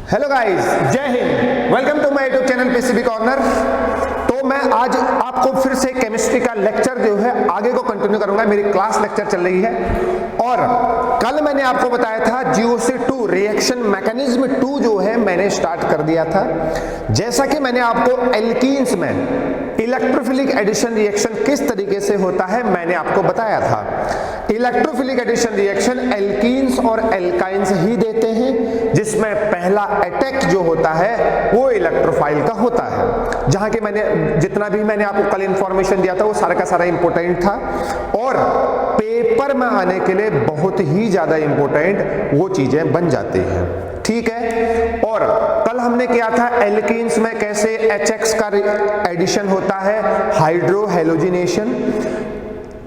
Hello guys, जय हिंद। Welcome to my YouTube channel PCB corner. तो मैं आज आपको फिर से केमिस्ट्री का लेक्चर जो है आगे को कंटिन्यू करूंगा। मेरी क्लास लेक्चर चल रही है और कल मैंने आपको बताया था GOC2 रिएक्शन मैकेनिज्म 2 जो है मैंने स्टार्ट कर दिया था। जैसा कि मैंने आपको एल्कीन्स में इलेक्ट्रोफिलिक एडिशन रिएक्शन किस तरीके से होता है मैंने आपको बताया था। इलेक्ट्रोफिलिक एडिशन रिएक्शन एल्कीन्स और एल्काइंस ही देते हैं, जिसमें पहला अटैक जो होता है वो इलेक्ट्रोफाइल का होता है। जहां कि मैंने जितना भी मैंने आपको कल इंफॉर्मेशन दिया था वो सारा का सारा इंपॉर्टेंट था और पेपर में आने के लिए बहुत ही ज्यादा इंपॉर्टेंट वो चीजें बन जाती हैं। ठीक है, और कल हमने किया था एल्कीन्स में कैसे HX का एडिशन होता है, हाइड्रो हेलोजिनेशन।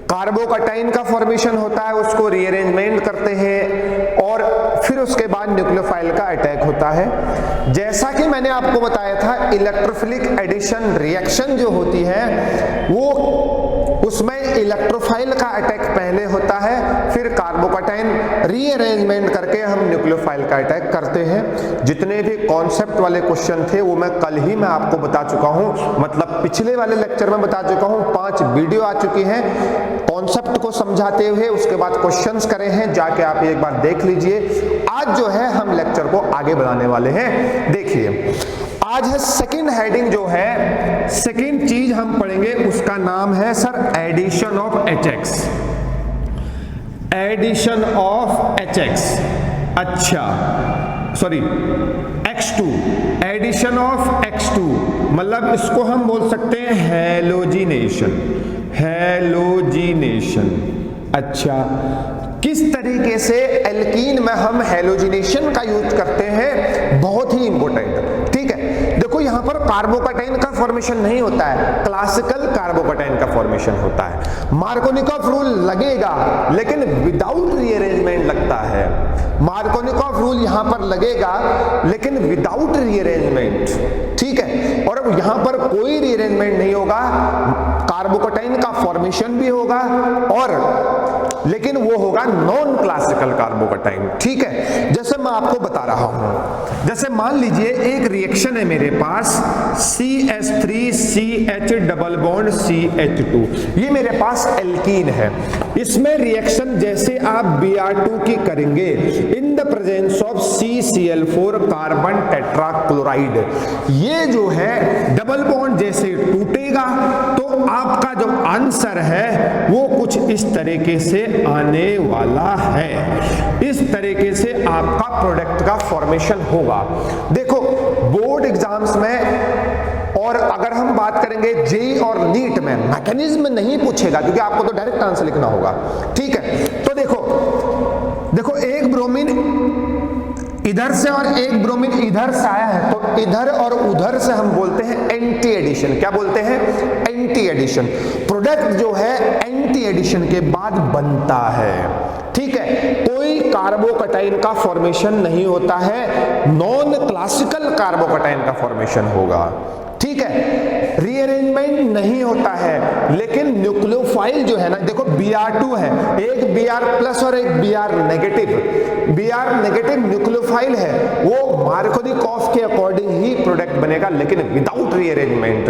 कार्बोकटाइन का फॉर्मेशन होता है, उसको रीअरेंजमेंट करते हैं और फिर उसके बाद न्यूक्लियोफाइल का अटैक होता है। जैसा कि मैंने आपको बताया था इलेक्ट्रोफिलिक एडिशन रिएक्शन जो होती है वो उसमें इलेक्ट्रोफाइल का अटैक पहले होता है, फिर कार्बोकटाइन रीअरेंजमेंट करके हम न्यूक्लियोफाइल का अटैक करते हैं। जितने भी कॉन्सेप्ट वाले क्वेश्चन थे वो मैं कल ही मैं आपको बता चुका हूं, मतलब पिछले वाले लेक्चर में बता चुका हूं। 5 वीडियो आ चुकी हैं कॉन्सेप्ट को समझाते हुए, उसके बाद क्वेश्चंस करे हैं, जाके आप एक बार देख लीजिए। आज जो है हम लेक्चर को आगे बढ़ाने वाले हैं। देखिए, आज है सेकंड हेडिंग जो है, सेकंड चीज हम पढ़ेंगे उसका नाम है sir addition of HX। Addition of HX, अच्छा sorry X2, addition of X2 मतलब इसको हम बोल सकते हैं हेलोजिनेशन। हेलोजिनेशन, अच्छा किस तरीके से एल्कीन में हम हेलोजिनेशन का यूज करते हैं, बहुत ही इंपॉर्टेंट। ठीक है, देखो यहां पर कार्बोकटाइन का फॉर्मेशन नहीं होता है, क्लासिकल कार्बोकटाइन का फॉर्मेशन होता है। मार्कोनिकॉफ रूल लगेगा लेकिन विदाउट रीअरेंजमेंट लगता है। मार्कोनिकॉफ रूल यहां पर लगेगा लेकिन विदाउट रीअरेंजमेंट। ठीक है, और यहां पर कोई रीअरेंजमेंट नहीं होगा, कार्बोकटाइन का फॉर्मेशन भी होगा और लेकिन वो होगा नॉन क्लासिकल कार्बोकटाइन। ठीक है, जैसे मैं आपको बता रहा हूं, जैसे मान लीजिए एक रिएक्शन है मेरे पास CH3CH डबल बॉन्ड CH2, ये मेरे पास एल्कीन है। इसमें रिएक्शन जैसे आप Br2 की करेंगे इन the presence of CCl4 carbon tetrachloride, ये जो है डबल बॉन्ड जैसे टूटेगा तो आपका जो आंसर है वो कुछ इस तरीके से आने वाला है। इस तरीके से आपका प्रोडक्ट का फॉर्मेशन होगा। देखो बोर्ड एग्जाम्स में और अगर हम बात करेंगे जेई और नीट में मैकेनिज्म नहीं पूछेगा क्योंकि आपको तो डायरेक्ट आंसर लिखना होगा। ठीक है, तो देखो एक ब्रोमीन इधर से और एक ब्रोमीन इधर से आया है तो इधर और उधर से हम बोलते हैं एंटी एडिशन। क्या बोलते हैं? Anti addition. प्रोडक्ट जो है एंटी एडिशन के बाद बनता है। ठीक है, कोई कार्बोकटाइन का फॉर्मेशन नहीं होता है, नॉन क्लासिकल कार्बोकटाइन का फॉर्मेशन होगा। ठीक है, रीअरेंजमेंट नहीं होता है लेकिन न्यूक्लियोफाइल जो है ना, देखो Br2 है, एक Br प्लस और एक Br negative. Br negative nucleophile है, वो मार्कोनिकॉफ के अकॉर्डिंग ही प्रोडक्ट बनेगा लेकिन विदाउट रीअरेंजमेंट।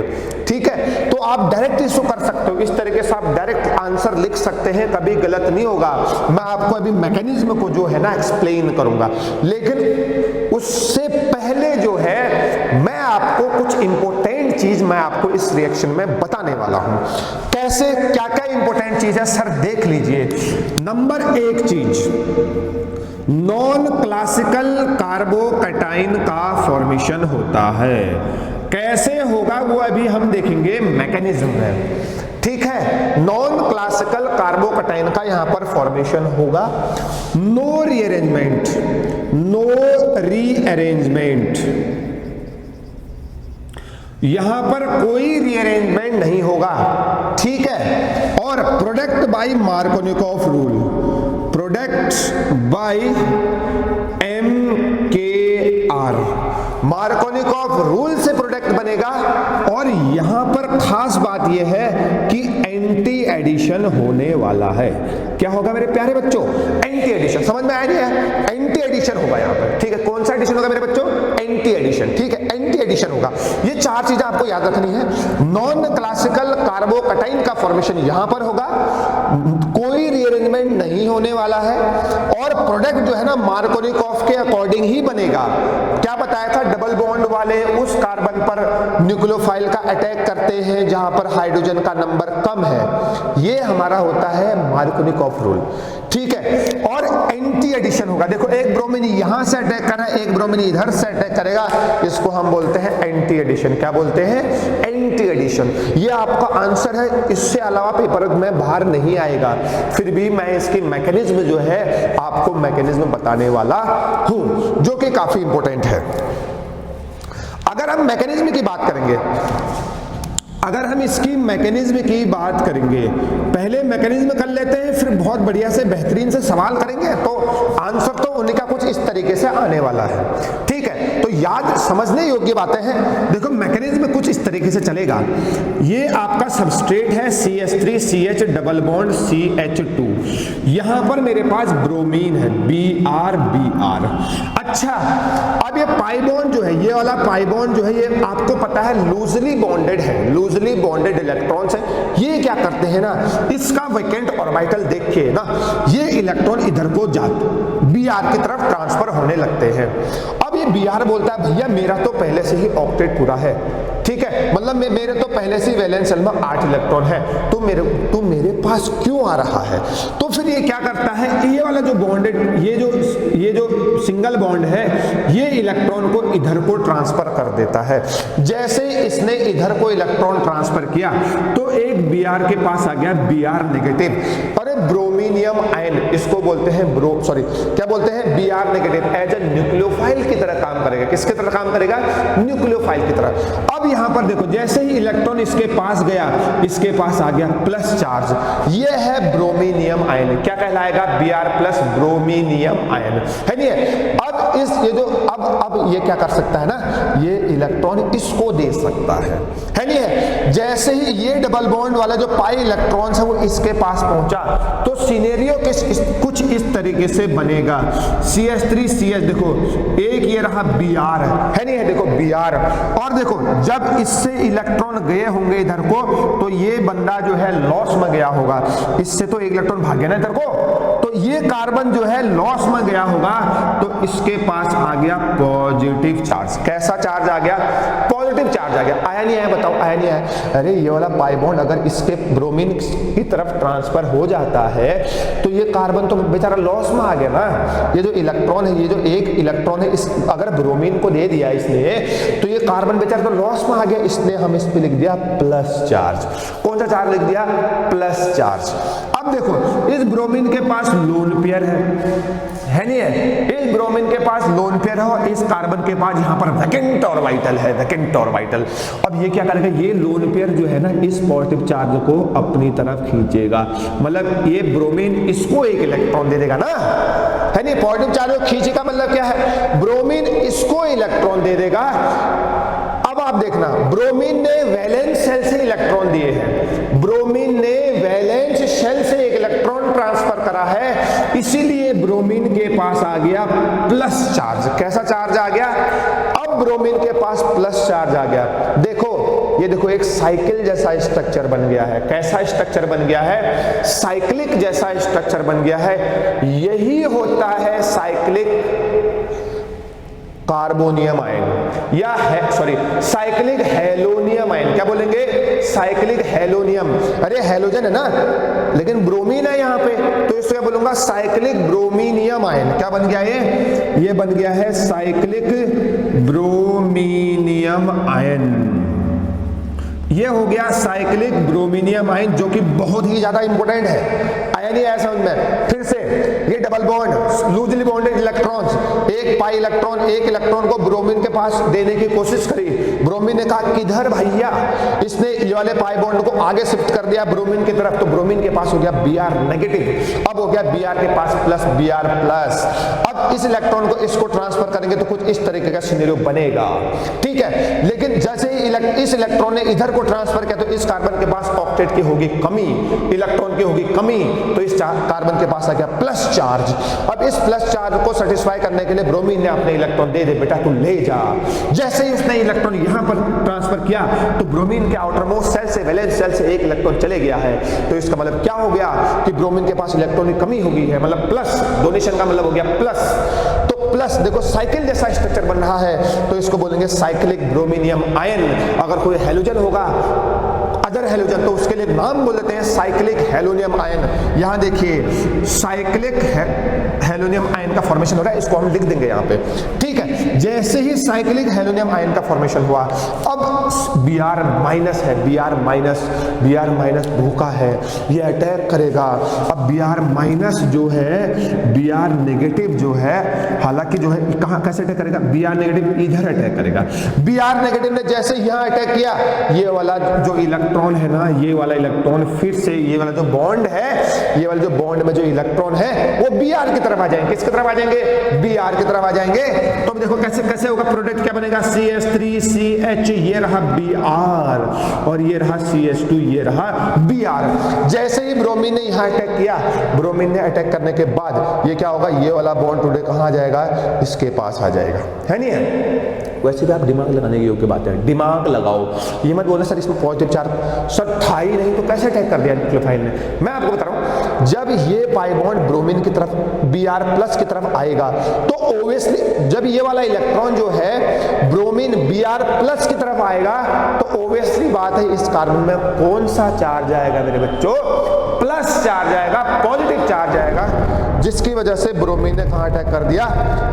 ठीक है, तो आप डायरेक्ट इसको कर सकते हो, इस तरीके से आप डायरेक्ट आंसर लिख सकते हैं, कभी गलत नहीं होगा। मैं आपको अभी मैकेनिज्म को जो है ना एक्सप्लेन करूंगा, लेकिन उससे पहले जो है मैं आपको कुछ इंपॉर्टेंट चीज मैं आपको इस रिएक्शन में बताने वाला हूं। कैसे, क्या क्या इंपॉर्टेंट चीज है सर देख लीजिए। नंबर 1 चीज, नॉन क्लासिकल कार्बोकटाइन का फॉर्मेशन होता है। कैसे होगा वो अभी हम देखेंगे मैकेनिज्म में। ठीक है, नॉन क्लासिकल कार्बोकटाइन का यहां पर फॉर्मेशन होगा। नो रीअरेंजमेंट, नो रीअरेंजमेंट, यहां पर कोई रीअरेंजमेंट नहीं होगा। ठीक है, और product by Markovnikov rule, product by MKR, Markovnikov rule से प्रोडक्ट बनेगा। और यहां पर खास बात यह है कि एंटी एडिशन होने वाला है। क्या होगा मेरे प्यारे बच्चों? Anti addition. समझ में आया नहीं है? एंटी एडिशन होगा यहां पर। ठीक है, कौन सा एडिशन होगा मेरे बच्चों? एडिशन, ठीक है, एंटी एडिशन होगा। ये चार चीजें आपको याद रखनी है। नॉन क्लासिकल कार्बोकटाइन का फॉर्मेशन यहां पर होगा, कोई रीअरेंजमेंट नहीं होने वाला है, और प्रोडक्ट जो है ना मार्कोनिकॉफ के अकॉर्डिंग ही बनेगा। क्या बताया था, डबल बॉन्ड वाले उस कार्बन पर न्यूक्लियोफाइल का अटैक करते हैं जहां पर हाइड्रोजन का नंबर कम है, ये हमारा होता है मार्कोनिकॉफ रूल, ठीक है। और एंटी एडिशन होगा, देखो एक ब्रोमीन यहां से अटैक कर रहा है, एक ब्रोमीन इधर से अटैक करेगा, इसको हम बोलते हैं एंटी एडिशन। क्या बोलते हैं, एंटी एडिशन। ये आपका आंसर है, इससे अलावा पेपर में बाहर नहीं आएगा, फिर भी मैं इसकी मैकेनिज्म जो है आपको मैकेनिज्म बताने वाला हूं, जो कि काफी इंपॉर्टेंट है। अगर हम मैकेनिज्म की बात करेंगे, अगर हम इसकी मैकेनिज्म की बात करेंगे, पहले मैकेनिज्म कर लेते हैं, फिर बहुत बढ़िया से बेहतरीन से सवाल करेंगे, तो आंसर तो उनका कुछ इस तरीके से आने वाला है, ठीक है। तो याद समझने योग्य बातें हैं। देखो मैकेनिज्म कुछ इस तरीके से चलेगा, ये आपका सबस्ट्रेट है CH3CH डबल बॉन्ड CH2, यहां पर मेरे पास ब्रोमीन है Br। अच्छा, अब ये पाई बॉन्ड जो है, ये वाला पाई बॉन्ड जो है, ये आपको पता है लूजली बॉन्डेड है, लूजली बॉन्डेड इलेक्ट्रॉन्स है। ये क्या करते हैं ना, इसका वैकेंट ऑर्बिटल देख के ना ये इलेक्ट्रॉन इधर को Br की तरफ ट्रांसफर होने लगते हैं। अब ये Br बोलता है भैया मेरा तो पहले से ही ऑक्टेट पूरा है, ठीक है, मतलब मेरे तो पहले से वैलेंस शेल में 8 इलेक्ट्रॉन है, तो मेरे पास क्यों आ रहा है। तो फिर ये क्या करता है, ये वाला जो बॉन्डेड, ये जो सिंगल बॉन्ड है, ये इलेक्ट्रॉन को इधर को ट्रांसफर कर देता है। जैसे इसने इधर को इलेक्ट्रॉन ट्रांसफर किया तो एक Br के पास आ गया Br नेगेटिव, अरे ब्रोमीनियम आयन, इसको बोलते हैं क्या बोलते हैं, Br negative, as a nucleophile की तरह काम करेगा। किसकी तरह काम करेगा, न्यूक्लियोफाइल की तरह। अब यहां पर देखो, जैसे ही इलेक्ट्रॉन इसके पास गया, इसके पास आ गया प्लस चार्ज, ये है ब्रोमीनियम आयन। क्या कहलाएगा, Br प्लस ब्रोमीनियम आयन, है नहीं है। अब अब ये क्या कर सकता है ना, ये इलेक्ट्रॉन इसको दे सकता है नहीं है। जैसे ही ये डबल बॉन्ड वाला जो पाई इलेक्ट्रॉन्स है वो इसके पास पहुंचा, तो सिनेरियो कुछ इस तरीके से बनेगा, CH3CH, देखो एक ये रहा Br है नहीं है, देखो Br, और देखो जब इससे इलेक्ट्रॉन गए होंगे इधर को, तो ये बंदा जो है लॉस में गया होगा, इससे तो एक इलेक्ट्रॉन भाग गया ना इधर को, तो ये कार्बन जो है लॉस में गया होगा, तो इसके पास आ गया पॉजिटिव चार्ज। कैसा चार्ज आ गया, पॉजिटिव चार्ज आ गया। आया नहीं आया, बताओ आया नहीं आया। अरे ये वाला पाई बॉन्ड अगर इसके ब्रोमीन की तरफ ट्रांसफर हो जाता है, तो ये कार्बन तो बेचारा लॉस में आ गया ना। ये जो इलेक्ट्रॉन है, ये जो एक इलेक्ट्रॉन है, इस अगर ब्रोमीन को दे दिया इसने, तो ये कार्बन बेचारा तो लॉस में आ गया, इसलिए हम इस पे लिख दिया प्लस चार्ज। कौन सा चार्ज लिख दिया, प्लस चार्ज। अब देखो इस ब्रोमीन के पास लोन पेयर है नहीं है, इस ब्रोमीन के पास लोन पेयर है, और इस कार्बन के पास यहां पर वैकेंट ऑर्बिटल है, वैकेंट ऑर्बिटल। अब ये क्या करेगा, ये लोन पेयर जो है ना इस पॉजिटिव चार्ज को अपनी तरफ खींचेगा, मतलब ये ब्रोमीन इसको एक इलेक्ट्रॉन दे देगा ना, है नहीं, पॉजिटिव चार्ज को खींचेगा मतलब क्या है, ब्रोमीन इसको इलेक्ट्रॉन दे देगा। अब आप देखना, ब्रोमीन ने वैलेंस शेल से इलेक्ट्रॉन दिए हैं, ब्रोमीन ने वैलेंस शेल से एक इलेक्ट्रॉन ट्रांसफर करा है, इसीलिए ब्रोमीन के पास आ गया प्लस चार्ज। कैसा चार्ज आ गया, अब ब्रोमीन के पास प्लस चार्ज आ गया। देखो ये देखो एक साइकिल जैसा स्ट्रक्चर बन गया है। कैसा स्ट्रक्चर बन गया है, साइक्लिक जैसा स्ट्रक्चर बन गया है। यही होता है साइक्लिक कार्बोनियम आयन या साइक्लिक हेलोनियम आयन। क्या बोलेंगे, साइक्लिक हेलोनियम। अरे हेलोजन है ना, लेकिन ब्रोमीन है यहाँ पे, तो इसको क्या बोलूंगा, साइक्लिक ब्रोमीनियम आयन। क्या बन गया ये बन गया है साइक्लिक ब्रोमीनियम आयन। ये हो गया साइक्लिक ब्रोमीनियम आयन, जो कि बहुत ही ज्यादा इंपॉर्टेंट है। आया नहीं आया समझ में, फिर से ये double bond loosely bonded electrons, एक पाई इलेक्ट्रॉन एक इलेक्ट्रॉन को ब्रोमीन के पास देने की कोशिश करी, ब्रोमीन ने कहा किधर भैया, इसने ये वाले पाई बॉन्ड को आगे शिफ्ट कर दिया ब्रोमीन की तरफ, तो ब्रोमीन के पास हो गया Br नेगेटिव, अब हो गया Br के पास प्लस Br प्लस। अब इस इलेक्ट्रॉन को इसको ट्रांसफर करेंगे तो कुछ इस तरीके का सिनेरियो बनेगा, ठीक है। लेकिन जैसे ही इस इलेक्ट्रॉन ने इधर को ट्रांसफर किया तो इस कार्बन के पास ऑक्टेट की होगी कमी, इलेक्ट्रॉन की होगी कमी, तो इस कार्बन के पास आ गया प्लस चार्ज। अब इस प्लस चार्ज को सेटिस्फाई करने के लिए ब्रोमीन ने अपने इलेक्ट्रॉन दे दे, बेटा तू ले जा। जैसे ही उसने इलेक्ट्रॉन यहां पर ट्रांसफर किया तो ब्रोमीन के आउटर मोस्ट सेल से, वैलेंस सेल से एक इलेक्ट्रॉन चले गया है, तो इसका मतलब क्या हो गया कि ब्रोमीन के पास इलेक्ट्रॉन की कमी हो गई है, मतलब प्लस, डोनेशन का मतलब हो गया प्लस। तो प्लस देखो साइकिल जैसा स्ट्रक्चर बन रहा है, तो इसको बोलेंगे साइक्लिक ब्रोमीनियम आयन। अगर कोई हैलोजन होगा, अदर हैलोजन, तो उसके लिए नाम बोल देते हैं साइक्लिक हैलोनियम आयन। यहां देखिए साइक्लिक हैलोनियम आयन का फॉर्मेशन हो रहा है, इसको हम लिख देंगे यहां पे, ठीक है। जैसे ही साइक्लिक हैलोनियम आयन का फॉर्मेशन हुआ, अब Br माइनस है, Br माइनस भूखा है, ये अटैक करेगा। अब Br माइनस जो है, Br नेगेटिव जो है, हालांकि जो है कहां कैसे अटैक करेगा, Br नेगेटिव इधर अटैक करेगा। Br नेगेटिव ने जैसे यहां अटैक किया, ये वाला जो इलेक्ट्रॉन है ना, ये वाला इलेक्ट्रॉन फिर से ये वाला जो बॉन्ड है, ये वाला जो बॉन्ड में जो इलेक्ट्रॉन है वो Br की तरफ आ जाएंगे। किसकी तरफ आ जाएंगे? Br की तरफ आ जाएंगे। तो देखो कैसे कैसे होगा, प्रोडक्ट क्या बनेगा, CH3CH, ये रहा Br और ये रहा CH2, ये रहा Br। जैसे ही ब्रोमीन ने यहां अटैक किया, ब्रोमीन ने अटैक करने के बाद ये क्या होगा, ये वाला बॉन्ड टुडे कहां आ जाएगा, इसके पास आ जाएगा, है नहीं है? वैसे भी आप दिमाग लगाने की योग्य बात है, दिमाग लगाओ। ये मत बोलना सर इसमें पॉजिटिव चार्ज, सर था ही नहीं तो कैसे अटैक कर दिया न्यूक्लियोफाइल ने। मैं आपको बता रहा हूं, जब ये पाई बॉन्ड ब्रोमीन की तरफ Br प्लस की तरफ आएगा, तो ओब्वियसली जब ये वाला इलेक्ट्रॉन जो है ब्रोमीन Br प्लस की तरफ आएगा, तो ओब्वियसली बात है इस कार्बन में कौन सा चार्ज आएगा मेरे बच्चों, प्लस चार्ज आएगा, पॉजिटिव चार्ज आएगा, जिसकी वजह से ब्रोमीन ने कहां अटैक कर दिया,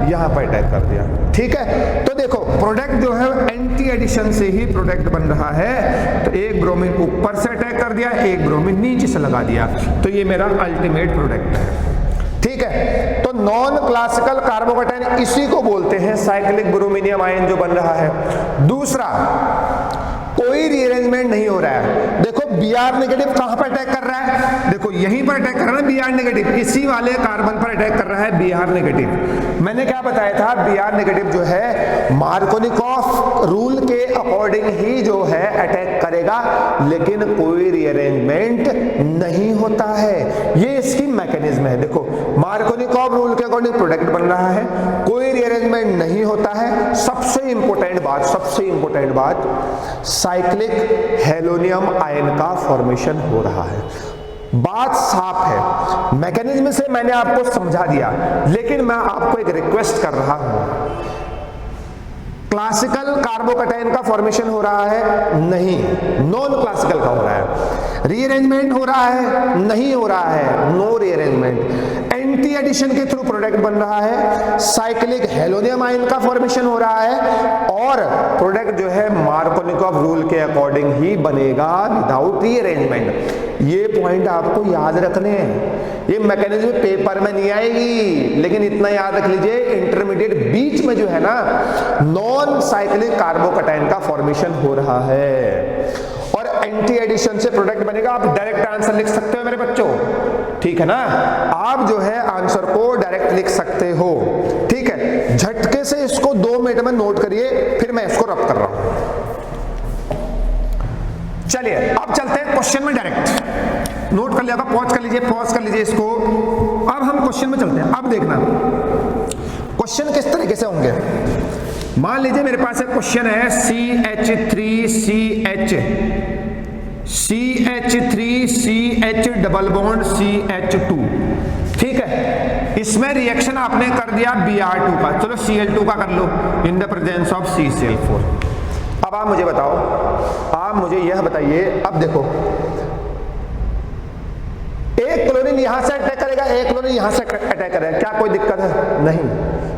यहां पर अटैक कर दिया, ठीक है। तो देखो प्रोडक्ट जो है एंटी एडिशन से ही प्रोडक्ट बन रहा है, तो एक ब्रोमीन ऊपर से अटैक कर दिया, एक ब्रोमीन नीचे से लगा दिया, तो ये मेरा अल्टीमेट प्रोडक्ट है, ठीक है। तो नॉन क्लासिकल कार्बोकैटायन इसी को बोलते हैं साइक्लिक ब्रोमीनियम आयन जो बन रहा है। दूसरा, कोई रीअरेंजमेंट नहीं हो रहा है। देखो Br नेगेटिव कहां पर अटैक कर रहा है, देखो यहीं पर अटैक कर रहा है Br नेगेटिव, इसी वाले कार्बन पर अटैक कर रहा है Br नेगेटिव। मैंने क्या बताया था, Br नेगेटिव जो है मार्कोनिकॉफ रूल के अकॉर्डिंग ही जो है अटैक करेगा, लेकिन कोई रीअरेंजमेंट नहीं होता है। ये इसकी मैकेनिज्म है। देखो मार्कोनिकॉफ रूल के अकॉर्डिंग प्रोडक्ट बन रहा है, कोई रीअरेंजमेंट नहीं होता है। सबसे इंपॉर्टेंट बात, साइक्लिक हैलोनियम आयन का फॉर्मेशन हो रहा है। बात साफ है, मैकेनिज्म से मैंने आपको समझा दिया, लेकिन मैं आपको एक रिक्वेस्ट कर रहा हूं, क्लासिकल कार्बोकैटायन का फॉर्मेशन हो रहा है? नहीं, नॉन क्लासिकल का हो रहा है। रीअरेंजमेंट हो रहा है? नहीं हो रहा है, नो रीअरेंजमेंट। एंटी एडिशन के थ्रू प्रोडक्ट बन रहा है, साइक्लिक हैलोनियम आयन का फॉर्मेशन हो रहा है, और प्रोडक्ट जो है मार्कोनिकॉफ रूल के अकॉर्डिंग ही बनेगा विदाउट रीअरेंजमेंट। ये पॉइंट आपको याद रखने हैं। ये मैकेनिज्म पेपर में नहीं आएगी, लेकिन इतना याद रख लीजिए, इंटरमीडिएट बीच में जो है ना, नॉन साइक्लिक कार्बोकैटायन का फॉर्मेशन हो रहा है और एंटी एडिशन से प्रोडक्ट बनेगा। आप डायरेक्ट आंसर लिख सकते हो मेरे बच्चों, ठीक है ना? आप जो है आंसर को डायरेक्ट लिख सकते हो, ठीक है। झटके से इसको 2 मिनट में नोट करिए, फिर मैं इसको रब कर रहा हूं। चलिए अब चलते हैं क्वेश्चन में डायरेक्ट। नोट कर लिया था, पॉज कर लीजिए इसको। अब हम क्वेश्चन में चलते हैं। अब देखना क्वेश्चन किस तरीके से होंगे। मान लीजिए मेरे पास एक क्वेश्चन है, CH3CH डबल बॉन्ड CH2, ठीक है। इसमें रिएक्शन आपने कर दिया Br2 का, चलो Cl2 का कर लो in the presence of CCl4। अब आप मुझे बताओ, आप मुझे यह बताइए, अब देखो एक क्लोरीन यहां से अटैक करेगा, एक क्लोरीन यहां से अटैक करेगा, क्या कोई दिक्कत है? नहीं।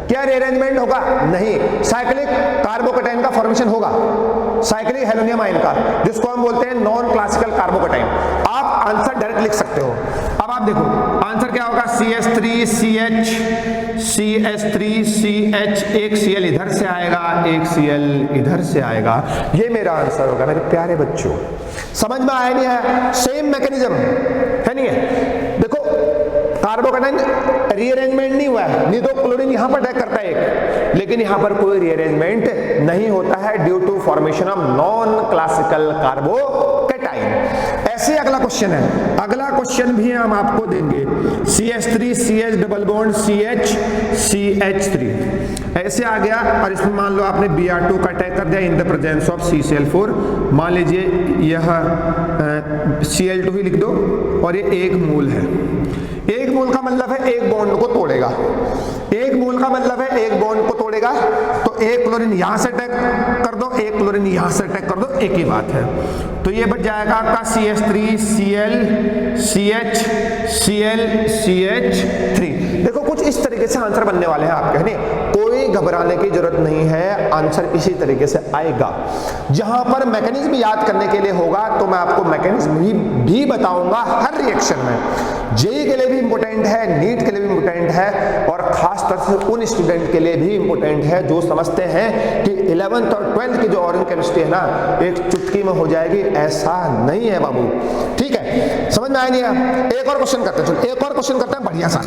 क्या रीअरेंजमेंट होगा? नहीं। साइक्लिक कार्बोकैटायन का फॉर्मेशन होगा, साइक्लिक हैलोनियम आयन का, जिसको हम बोलते हैं नॉन क्लासिकल कार्बोकैटायन। आप आंसर डायरेक्ट लिख सकते हो। अब आप देखो आंसर क्या होगा, CH3CH, एक Cl इधर से आएगा, एक Cl इधर से आएगा। ये मेरा आंसर होगा मेरे प्यारे बच्चों। समझ में आया नहीं आया? सेम मैकेनिज्म है, नहीं है? देखो कार्बोकैटायन रीअरेंजमेंट नहीं हुआ है, नहीं तो क्लोरीन यहां पर अटैक करता है एक, लेकिन यहां पर कोई रीअरेंजमेंट नहीं होता है due to formation of non classical carbocation. ऐसे अगला क्वेश्चन है, अगला क्वेश्चन भी हम आपको देंगे, CH3 CH double bond CH CH3 ऐसे आ गया, और इसमें मान लो आपने Br2 का अटैक कर दिया इन द प्रेजेंस ऑफ CCl4, मान लीजिए यह Cl2 ही लिख दो, और ये एक मोल है। एक मोल का मतलब है एक बॉन्ड को तोड़ेगा, एक मोल का मतलब है एक बॉन्ड को तोड़ेगा, तो एक क्लोरीन यहां से अटैक कर दो, एक क्लोरीन यहां से अटैक कर दो, एक ही बात है। तो ये बच जाएगा आपका CH3 Cl CH Cl CH3। देखो कुछ इस तरीके से आंसर बनने वाले हैं आपके, है नहीं, कोई घबराने की जरूरत नहीं है, आंसर इसी तरीके से आएगा। जहां पर मैकेनिज्म याद करने के लिए होगा तो मैं आपको मैकेनिज्म भी बताऊंगा हर रिएक्शन में। जेई के लिए भी इंपॉर्टेंट है, नीट के लिए भी इंपॉर्टेंट है, और खास तौर से उन स्टूडेंट के लिए भी इंपॉर्टेंट है जो समझते हैं कि 11th और 12th की जो ऑर्गेनिक केमिस्ट्री है ना, एक चुटकी में हो जाएगी, ऐसा नहीं है बाबू। ठीक है, समझ में आया नहीं है? एक और क्वेश्चन करते हैं, चलो एक और क्वेश्चन करते हैं बढ़िया सा,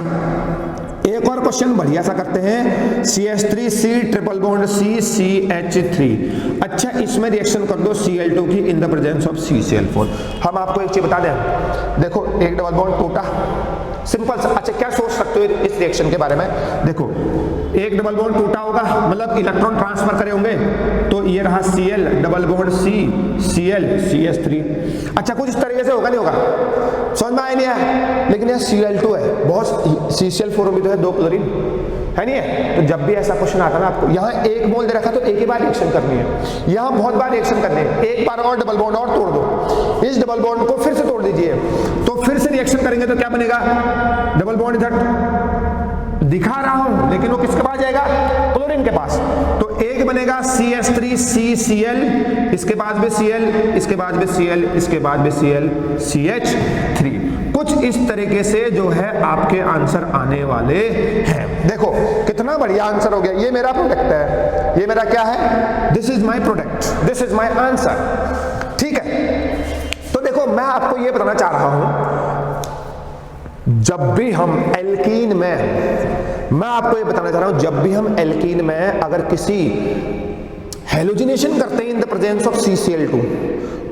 एक और क्वेश्चन बढ़िया सा करते हैं। CH3 C triple bond C CH3, अच्छा इसमें रिएक्शन कर दो Cl2 की इन द प्रेजेंस ऑफ CCl4। हम आपको एक चीज बता दें, देखो एक डबल बॉन्ड टूटा, सिंपल सा। अच्छा क्या सोच सकते हो इस रिएक्शन के बारे में, देखो एक डबल बॉन्ड टूटा होगा मतलब इलेक्ट्रॉन ट्रांसफर करे होंगे, तो ये रहा Cl double bond C Cl CH3। अच्छा कुछ इस तरीके से होगा, नहीं होगा, समझ में आया नहीं है? लेकिन यह Cl2 है, बहुत CCl4 भी तो है, 2 क्लोरीन है नहीं है? तो जब भी ऐसा क्वेश्चन आता है ना आपको, यहाँ एक मोल दे रखा तो एक ही बार रिएक्शन करनी है, यहाँ बहुत बार रिएक्शन करनी है, एक बार और डबल बॉन्ड और तोड़ दो, इस डबल बॉन्ड को फिर से तोड़ दीजिए, तो फिर से रिएक्शन करेंगे तो क्या बनेगा, डबल बॉन्ड इधर दिखा रहा हूं लेकिन वो किसके पास जाएगा, क्लोरीन के पास, तो एक बनेगा CH3 CCl, इसके बाद भी Cl, इसके बाद भी Cl, इसके बाद भी Cl CH3। कुछ इस तरीके से जो है आपके आंसर आने वाले हैं। देखो कितना बढ़िया आंसर हो गया, ये मेरा प्रोडक्ट है, ये मेरा क्या है, this is my product, this is my answer. ठीक है, तो देखो मैं आपको ये बताना चाह रहा हूं, जब भी हम एल्कीन में, मैं आपको ये बताना चाह रहा हूं, जब भी हम एल्कीन में अगर किसी हेलोजिनेशन करते हैं इन the presence of CCl2,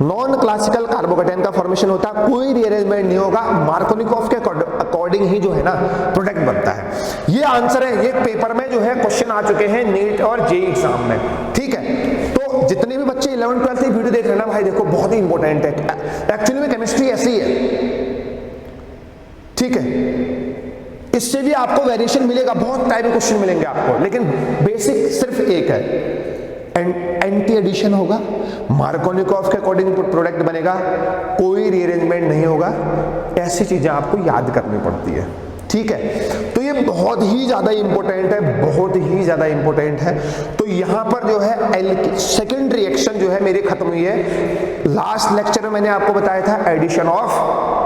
non classical carbocation का फॉर्मेशन होता है, कोई रीअरेंजमेंट नहीं होगा, मार्कोनिकॉफ के अकॉर्डिंग ही जो है ना प्रोडक्ट बनता है। ये आंसर है, ये पेपर में जो है क्वेश्चन आ चुके हैं नीट और जेईई एग्जाम में। ठीक है, तो जितने भी बच्चे 11th 12th की वीडियो देख रहे हैं ना भाई, देखो बहुत ही इंपॉर्टेंट है, एक्चुअली में केमिस्ट्री ऐसी है। ठीक है, इससे भी आपको वेरिएशन मिलेगा, बहुत टाइप के क्वेश्चन मिलेंगे आपको, लेकिन बेसिक सिर्फ एक है, एंटी एडिशन होगा, मार्कोनिकॉफ के अकॉर्डिंग प्रोडक्ट बनेगा, कोई रीअरेंजमेंट नहीं होगा, ऐसी चीजें आपको याद करनी पड़ती है। ठीक है, तो ये बहुत ही ज्यादा इंपॉर्टेंट है, बहुत ही ज्यादा इंपॉर्टेंट है। तो यहां पर जो है सेकंड रिएक्शन जो है मेरी खत्म हुई है। लास्ट लेक्चर में मैंने आपको बताया था addition of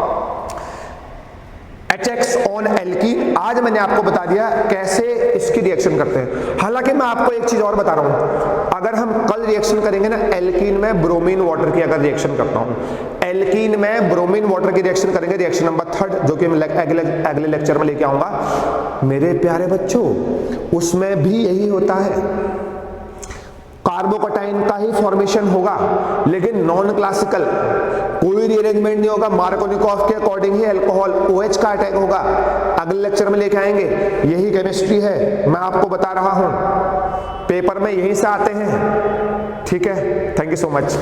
HX on alkene, आज मैंने आपको बता दिया कैसे इसकी रिएक्शन करते हैं। हालांकि मैं आपको एक चीज और बता रहा हूं, अगर हम कल रिएक्शन करेंगे ना एल्कीन में ब्रोमीन वाटर की, अगर रिएक्शन करता हूं एल्कीन में ब्रोमीन वाटर की रिएक्शन करेंगे, रिएक्शन नंबर 3 जो कि मैं अगले लेक्चर में लेके आऊंगा मेरे प्यारे बच्चों, उसमें भी यही होता है, कार्बोकैटायन का ही फॉर्मेशन होगा, लेकिन नॉन क्लासिकल, कोई रीअरेंजमेंट नहीं होगा, मार्कोनिकॉफ के अकॉर्डिंग ही अल्कोहल OH का अटैक होगा। अगले लेक्चर में लेके आएंगे, यही केमिस्ट्री है, मैं आपको बता रहा हूं, पेपर में यहीं से आते हैं। ठीक है, थैंक यू सो मच।